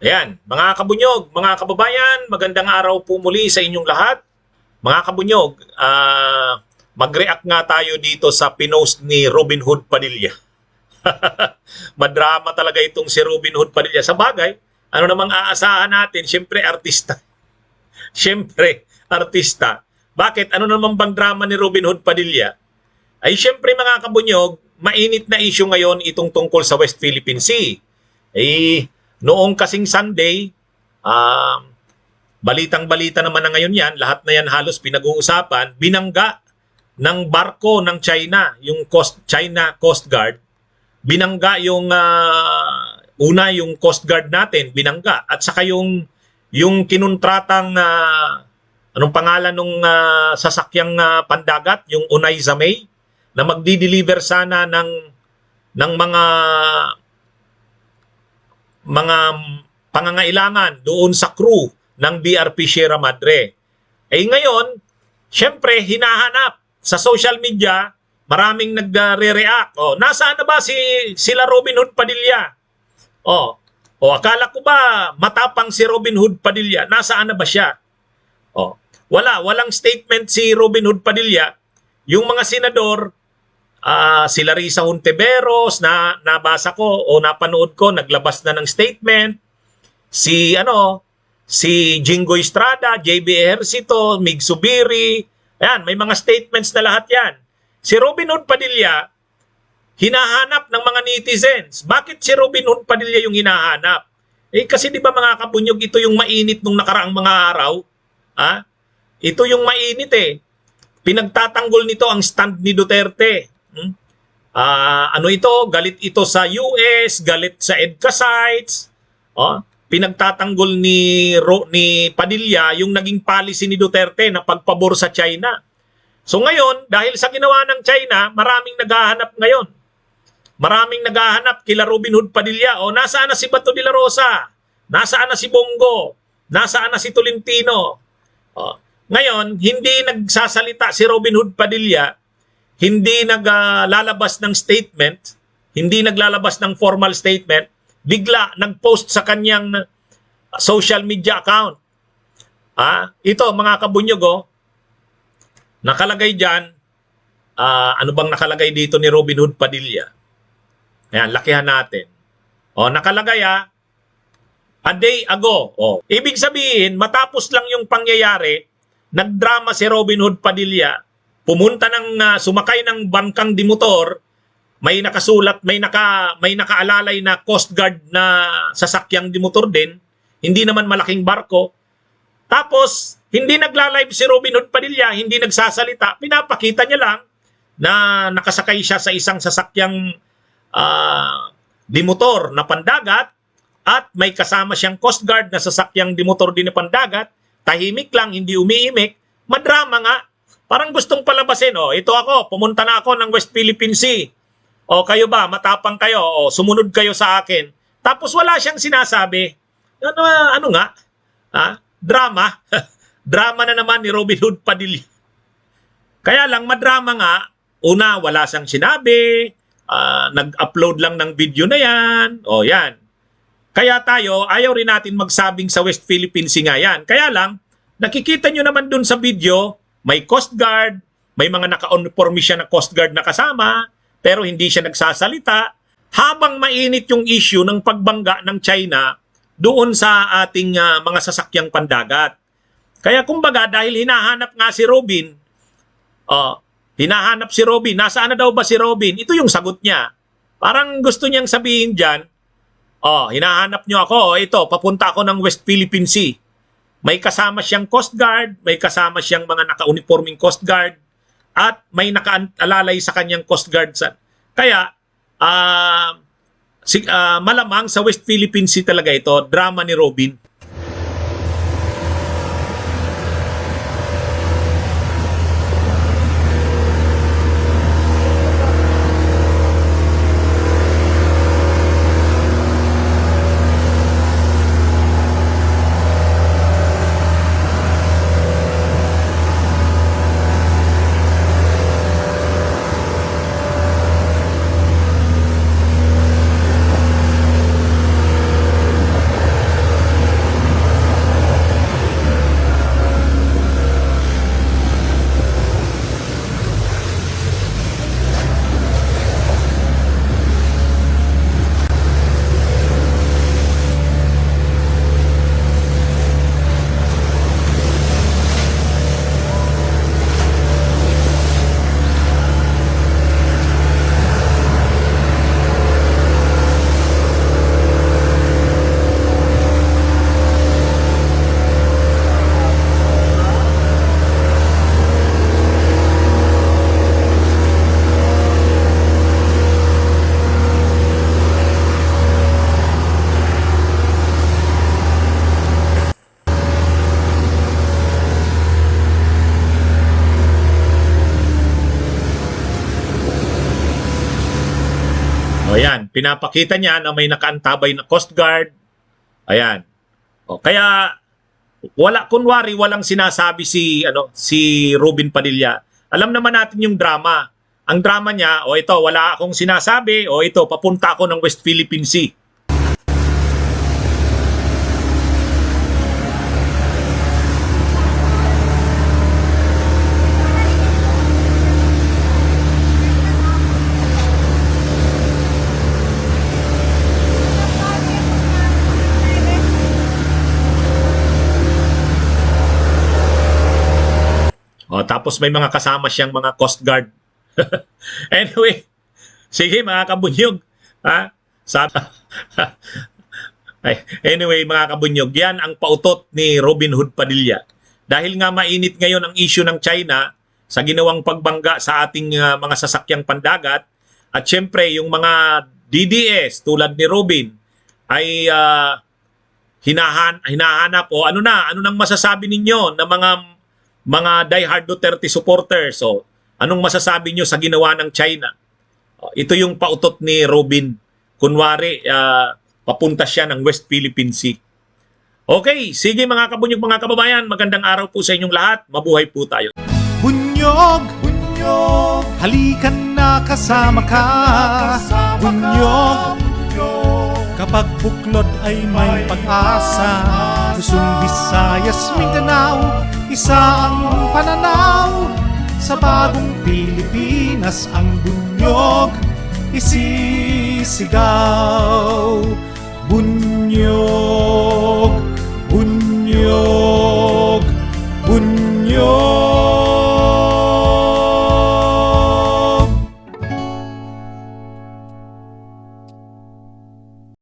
Ayan, mga kabunyog, mga kababayan, magandang araw po muli sa inyong lahat. Mga kabunyog, mag-react nga tayo dito sa pinost ni Robin Hood Padilla. Madrama talaga itong si Robin Hood Padilla. Sa bagay, ano namang aasahan natin? Siyempre, artista. Siyempre, artista. Bakit? Ano naman bang drama ni Robin Hood Padilla? Ay siyempre mga kabunyog, mainit na issue ngayon itong tungkol sa West Philippine Sea. Noong kasing Sunday, balitang-balita naman na ngayon yan, lahat na yan halos pinag-uusapan, binangga ng barko ng China, yung China Coast Guard, binangga yung yung Coast Guard natin, binangga. At saka yung kinuntratang, anong pangalan nung sasakyang pandagat, yung Unay Zamay, na magdi-deliver sana ng mga pangangailangan doon sa crew ng BRP Sierra Madre. Ngayon, syempre, hinahanap sa social media, maraming nagre-react. Nasaan na ba sila Robin Hood Padilla? Akala ko ba matapang si Robin Hood Padilla? Nasaan na ba siya? Walang statement si Robin Hood Padilla. Yung mga senador, sila Risa Hontiveros, nabasa ko o napanood ko, naglabas na ng statement. Si Jinggoy Estrada, JB Ejercito, Mig Subiri, ayan, may mga statements na lahat yan. Si Robin Hood Padilla, hinahanap ng mga netizens. Bakit si Robin Hood Padilla yung hinahanap? Kasi di ba mga kabunyog, ito yung mainit nung nakaraang mga araw. Ito yung mainit Pinagtatanggol nito ang stand ni Duterte. Galit ito sa US, galit sa EDCA sites. Pinagtatanggol ni Padilla yung naging policy ni Duterte na pagpabor sa China. So ngayon, dahil sa ginawa ng China, maraming naghahanap ngayon. Maraming naghahanap kila Robin Hood Padilla. Nasaan na si Bato de la Rosa? Nasaan na si Bongo? Nasaan na si Tolentino? Ngayon, hindi nagsasalita si Robin Hood Padilla, hindi naglalabas ng statement, hindi naglalabas ng formal statement, bigla nag-post sa kanyang social media account. Ito mga kabunyog, nakalagay dyan, ano bang nakalagay dito ni Robin Hood Padilla? Ayan, lakihan natin. Nakalagay a day ago. Ibig sabihin, matapos lang yung pangyayari, nagdrama si Robin Hood Padilla, pumunta sumakay ng bangkang dimotor, may nakasulat, may nakaalalay na Coast Guard na sasakyang dimotor din, hindi naman malaking barko. Tapos, hindi nagla-live si Robin Hood Padilla, hindi nagsasalita, pinapakita niya lang na nakasakay siya sa isang sasakyang dimotor na pandagat at may kasama siyang Coast Guard na sasakyang dimotor din na pandagat, tahimik lang, hindi umiimik, madrama nga. Parang gustong palabasin, ito ako, pumunta na ako ng West Philippine Sea. Kayo ba, matapang kayo, sumunod kayo sa akin. Tapos wala siyang sinasabi. Ano nga? Drama. Drama na naman ni Robin Hood Padilla. Kaya lang, madrama nga, una, wala siyang sinabi, nag-upload lang ng video na yan, yan. Kaya tayo, ayaw rin natin magsabing sa West Philippine Sea nga yan. Kaya lang, nakikita nyo naman dun sa video, may Coast Guard, may mga naka-uniforme siya na Coast Guard na kasama, pero hindi siya nagsasalita, habang mainit yung issue ng pagbangga ng China doon sa ating mga sasakyang pandagat. Kaya kumbaga, dahil hinahanap nga si Robin, nasaan na daw ba si Robin? Ito yung sagot niya. Parang gusto niyang sabihin dyan, hinahanap nyo ako, ito, papunta ako ng West Philippine Sea. May kasama siyang Coast Guard, may kasama siyang mga naka-uniforming Coast Guard, at may nakaalalay sa kanyang Coast Guard. Kaya, malamang sa West Philippine Sea talaga ito, drama ni Robin. Ayan, pinapakita niya na may nakaantabay na Coast Guard. Ayan. O, kaya kunwari walang sinasabi si Robin Padilla. Alam naman natin yung drama. Ang drama niya, ito, wala akong sinasabi, ito, papunta ako ng West Philippine Sea. Tapos may mga kasama siyang mga Coast Guard. Anyway, sige mga kabunyog. Anyway mga kabunyog, yan ang pautot ni Robin Hood Padilla. Dahil nga mainit ngayon ang issue ng China sa ginawang pagbangga sa ating mga sasakyang pandagat, at syempre yung mga DDS tulad ni Robin ay hinahanap ano nang masasabi ninyo na mga diehard Duterte supporters. Anong masasabi nyo sa ginawa ng China? Ito yung pautot ni Robin. Kunwari, papunta siya ng West Philippine Sea. Okay, sige mga kabunyog, mga kababayan, magandang araw po sa inyong lahat. Mabuhay po tayo. Bunyog, bunyog, halikan na kasama ka. Bunyog, kapag buklod ay may pag-asa. Luzon, Visayas, Mindanao, isa ang pananaw. Sa bagong Pilipinas ang bunyog isisigaw. Bunyog.